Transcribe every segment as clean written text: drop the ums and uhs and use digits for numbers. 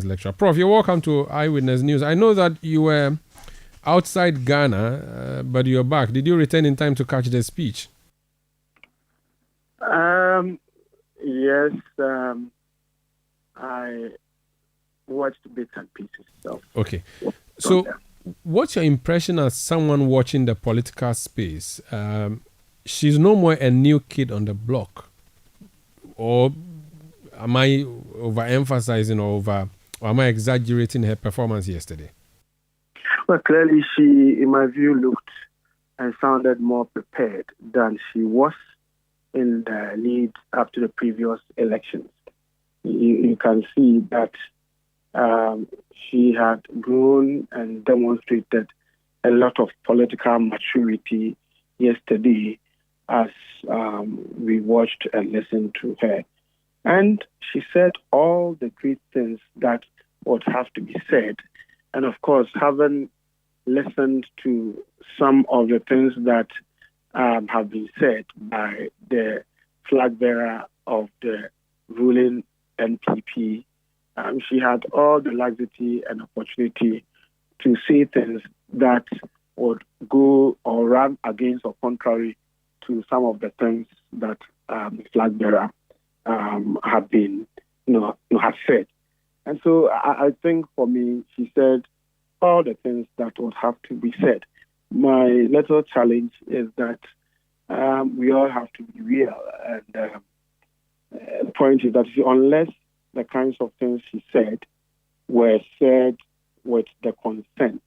lecturer. Prof, you're welcome to Eyewitness News. I know that you were outside Ghana, but you're back. Did you return in time to catch the speech? Yes, I watched bits and pieces. Okay. So, what's your impression as someone watching the political space? She's no more a new kid on the block. Or am I overemphasizing or am I exaggerating her performance yesterday? Well, clearly she, in my view, looked and sounded more prepared than she was in the lead up to the previous elections. You can see that she had grown and demonstrated a lot of political maturity yesterday as we watched and listened to her. And she said all the great things that would have to be said. And of course, having listened to some of the things that have been said by the flag bearer of the ruling NPP, she had all the luxury and opportunity to say things that would go or run against or contrary to some of the things that the flag bearer have been, have said. And so I think for me, she said all the things that would have to be said. My little challenge is that we all have to be real. And the point is that unless the kinds of things she said were said with the consent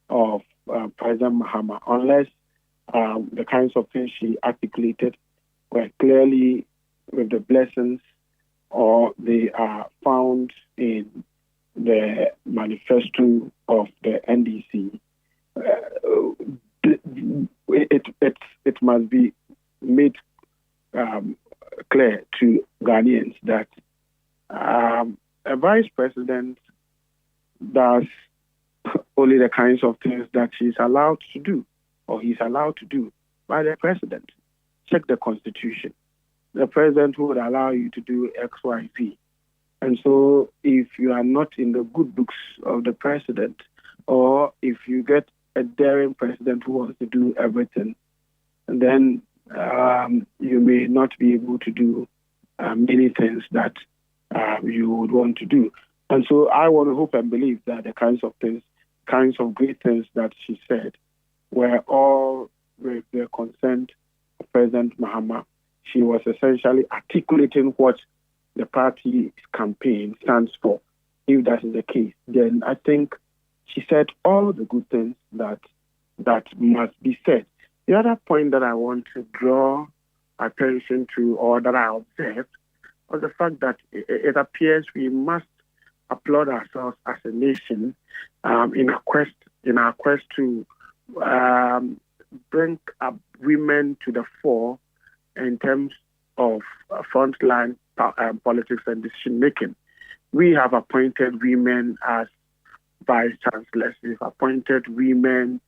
of President Mahama, unless the kinds of things she articulated were clearly with the blessings or they are found in the manifesto of the NDC, it must be made clear to Ghanaians that a vice president does only the kinds of things that she's allowed to do or he's allowed to do by the president. Check the constitution. The president would allow you to do X, Y, Z. And so if you are not in the good books of the president, or if you get a daring president who wants to do everything, then you may not be able to do many things that you would want to do. And so I want to hope and believe that the kinds of great things that she said were all with the consent of President Mahama. She was essentially articulating what the party's campaign stands for. If that is the case, then I think she said all the good things that must be said. The other point that I want to draw attention to, or that I observed, was the fact that it appears we must applaud ourselves as a nation in our quest to bring up women to the fore in terms of frontline politics and decision making. We have appointed women as vice chancellors. We've appointed women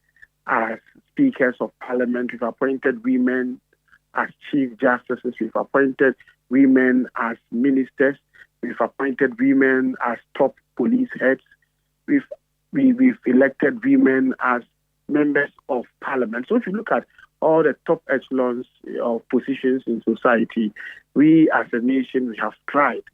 as speakers of parliament. We've appointed women as chief justices. We've appointed women as ministers. We've appointed women as top police heads. We've elected women as members of parliament. So if you look at all the top echelons of positions in society, we as a nation, we have tried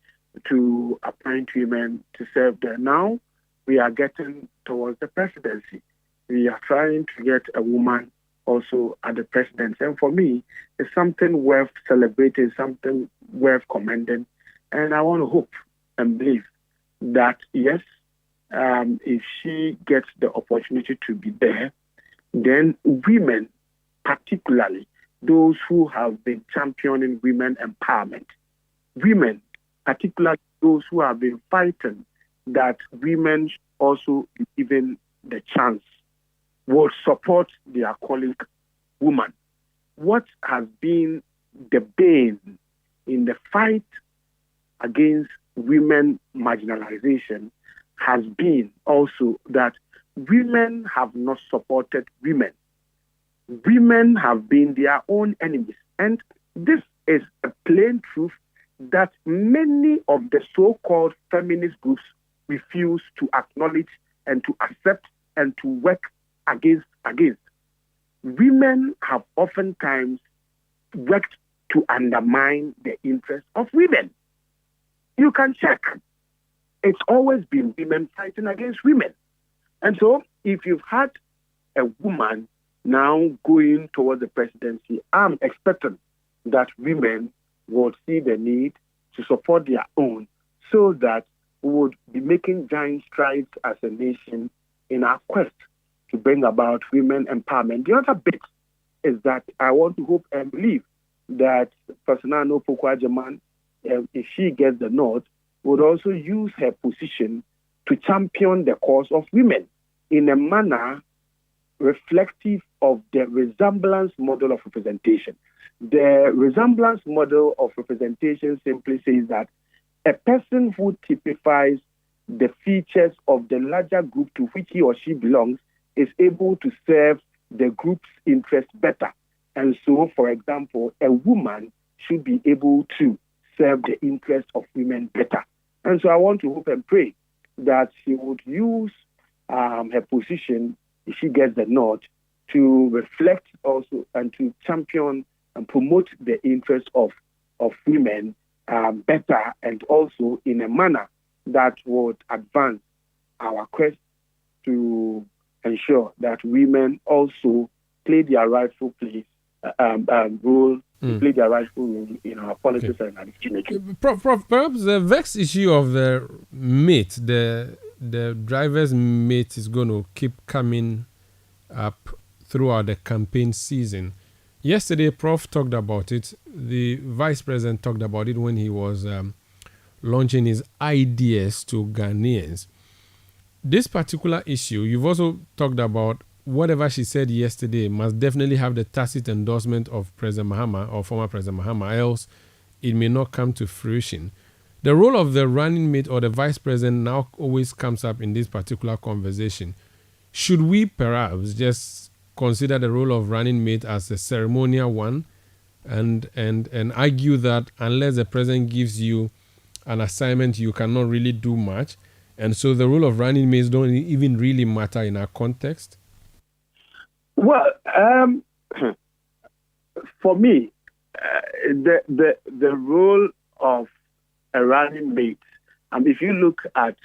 to appoint women to serve there. Now we are getting towards the presidency. We are trying to get a woman also at the presidency. And for me, it's something worth celebrating, something worth commending. And I want to hope and believe that, yes, if she gets the opportunity to be there, then women, particularly those who have been championing women empowerment, women, particularly those who have been fighting that women should also be given the chance, will support their colleague woman. What has been the bane in the fight against women marginalization has been also that women have not supported women. Women have been their own enemies. And this is a plain truth that many of the so-called feminist groups refuse to acknowledge and to accept and to work against. Women have oftentimes worked to undermine the interests of women. You can check. It's always been women fighting against women. And so if you've had a woman now going towards the presidency, I'm expecting that women would see the need to support their own so that we would be making giant strides as a nation in our quest to bring about women empowerment. The other bit is that I want to hope and believe that Professor Naana Opoku Agyemang, if she gets the nod, would also use her position to champion the cause of women in a manner reflective of the resemblance model of representation. The resemblance model of representation simply says that a person who typifies the features of the larger group to which he or she belongs is able to serve the group's interest better. And so, for example, a woman should be able to serve the interests of women better. And so I want to hope and pray that she would use her position, if she gets the nod, to reflect also and to champion and promote the interests of women better, and also in a manner that would advance our quest to ensure that women also play their rightful place, play their rightful role in our politics and our decision making. Prof, perhaps the vexed issue of the mate, the driver's mate, is going to keep coming up throughout the campaign season. Yesterday, Prof talked about it. The Vice President talked about it when he was launching his ideas to Ghanaians. This particular issue, you've also talked about whatever she said yesterday must definitely have the tacit endorsement of President Mahama or former President Mahama, else it may not come to fruition. The role of the running mate or the vice president now always comes up in this particular conversation. Should we perhaps just consider the role of running mate as a ceremonial one and argue that unless the president gives you an assignment, you cannot really do much? And so the role of running mates don't even really matter in our context? Well, for me, the role of a running mate, if you look at,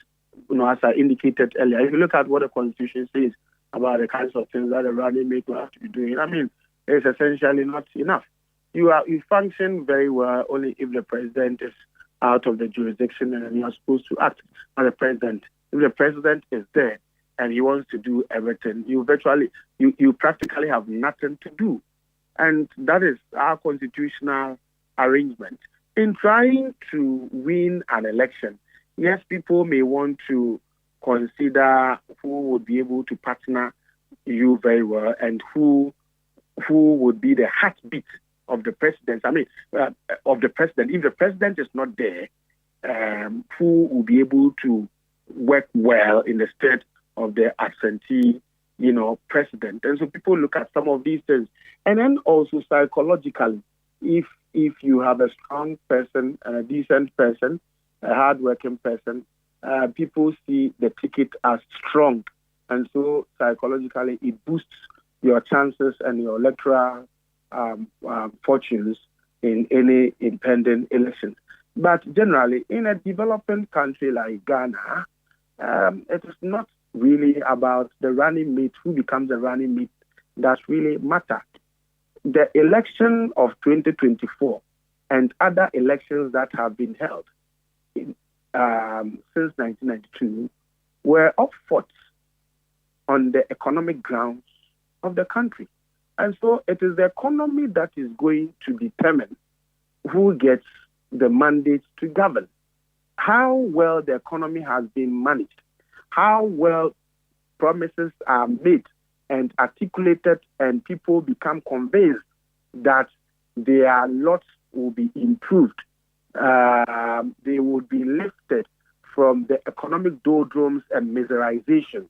as I indicated earlier, if you look at what the Constitution says about the kinds of things that a running mate will have to be doing, it's essentially not enough. You function very well only if the president is out of the jurisdiction and you are supposed to act as a president. If the president is there and he wants to do everything, you practically have nothing to do. And that is our constitutional arrangement. In trying to win an election, yes, people may want to consider who would be able to partner you very well and who would be the heartbeat of the president. Of the president. If the president is not there, who will be able to work well in the stead of the absentee, president? And so people look at some of these things. And then also psychologically, if you have a strong person and a decent person, a hardworking person, people see the ticket as strong. And so psychologically, it boosts your chances and your electoral fortunes in any impending election. But generally, in a developing country like Ghana, it is not really about the running mate, who becomes the running mate, that really matter. The election of 2024 and other elections that have been held since 1992 were all fought on the economic grounds of the country. And so it is the economy that is going to determine who gets the mandate to govern. How well the economy has been managed, how well promises are made and articulated, and people become convinced that their lots will be improved. They will be lifted from the economic doldrums and miserization.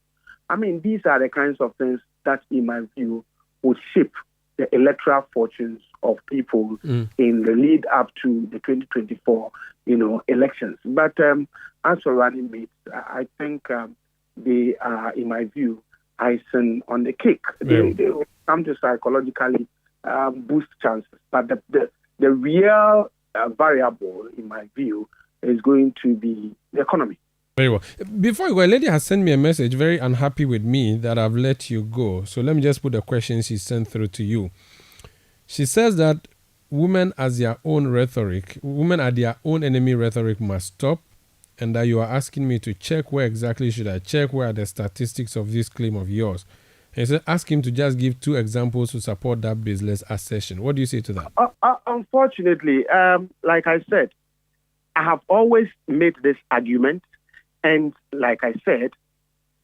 These are the kinds of things that, in my view, would shape the electoral fortunes of people in the lead up to the 2024, elections. But as for running mates, I think they are, in my view, icing on the cake. They will come to psychologically boost chances. But the real variable, in my view, is going to be the economy. Very well. Before you go, a lady has sent me a message, very unhappy with me that I've let you go. So let me just put the question she sent through to you. She says that women are their own enemy rhetoric must stop, and that you are asking me to check where exactly should I check, where are the statistics of this claim of yours. And he said, ask him to just give 2 examples to support that baseless assertion. What do you say to that? Unfortunately, like I said, I have always made this argument. And like I said,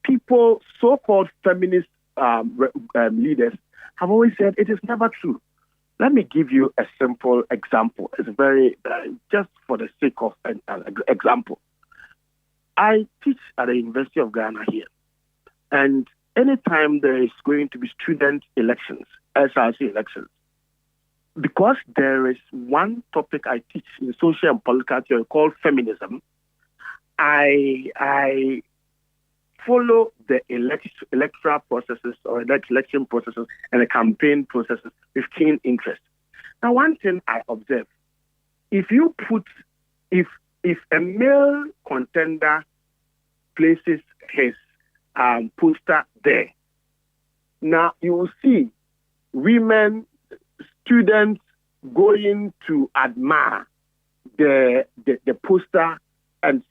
people, so-called feminist leaders, have always said it is never true. Let me give you a simple example. It's very, just for the sake of an example. I teach at the University of Ghana here. And anytime there is going to be student elections, SRC elections, because there is one topic I teach in social and political theory called feminism, I follow the electoral processes or election processes and the campaign processes with keen interest. Now, one thing I observe, if a male contender places his poster there, now you will see women, students going to admire the poster and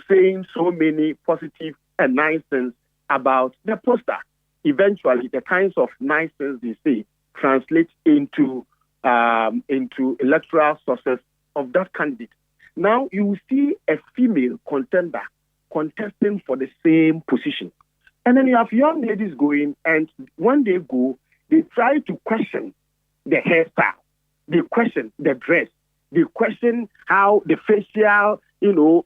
saying so many positive and nice things about the poster. Eventually, the kinds of nice things they say translate into electoral success of that candidate. Now you will see a female contender contesting for the same position. And then you have young ladies going, and when they go, they try to question the hairstyle, they question the dress, they question how the facial,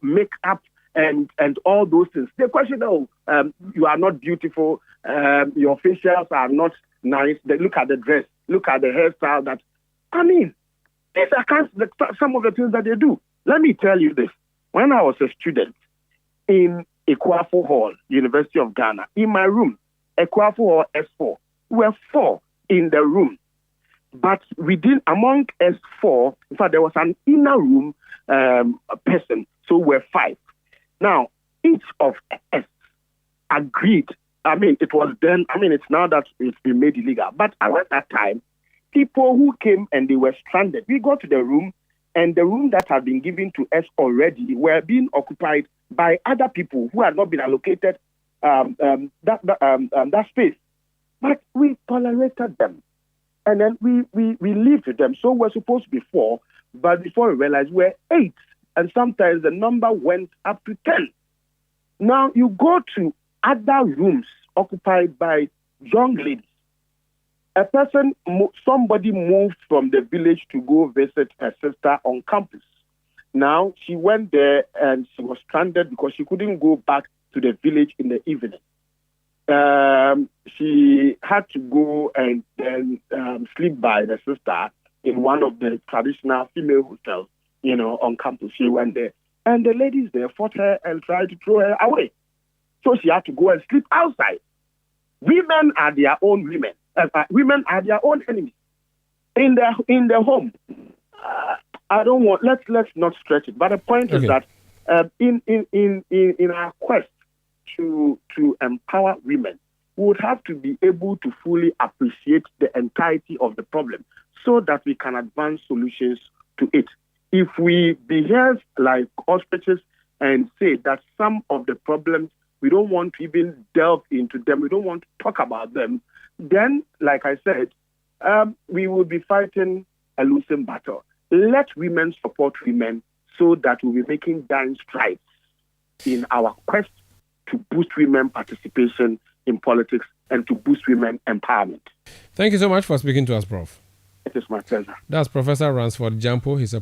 makeup and all those things. They question, you are not beautiful, your facials are not nice. They look at the dress, look at the hairstyle. These are some of the things that they do. Let me tell you this. When I was a student in Ekwafo Hall, University of Ghana, in my room, Ekwafo Hall S4, we were 4 in the room. But among S4, in fact, there was an inner room person, so we're 5. Now, each of us agreed. It was then, it's now that it's been made illegal. But at that time, people who came and they were stranded, we got to the room, and the room that had been given to us already were being occupied by other people who had not been allocated that space. But we tolerated them. And then we lived with them. So we're supposed to be 4, but before we realized we're 8. And sometimes the number went up to 10. Now you go to other rooms occupied by young ladies. Somebody moved from the village to go visit her sister on campus. Now she went there and she was stranded because she couldn't go back to the village in the evening. She had to go and then sleep by the sister in one of the traditional female hotels, on campus. She went there. And the ladies there fought her and tried to throw her away. So she had to go and sleep outside. Women are their own women. Women are their own enemies. In their home. Let's not stretch it. But the point is that in our quest to empower women, we would have to be able to fully appreciate the entirety of the problem so that we can advance solutions to it. If we behave like ostriches and say that some of the problems, we don't want to even delve into them, we don't want to talk about them, then, like I said, we will be fighting a losing battle. Let women support women so that we'll be making giant strides in our quest to boost women participation in politics and to boost women empowerment. Thank you so much for speaking to us, Prof. It is my pleasure. That's Professor Ransford Jampo. He's a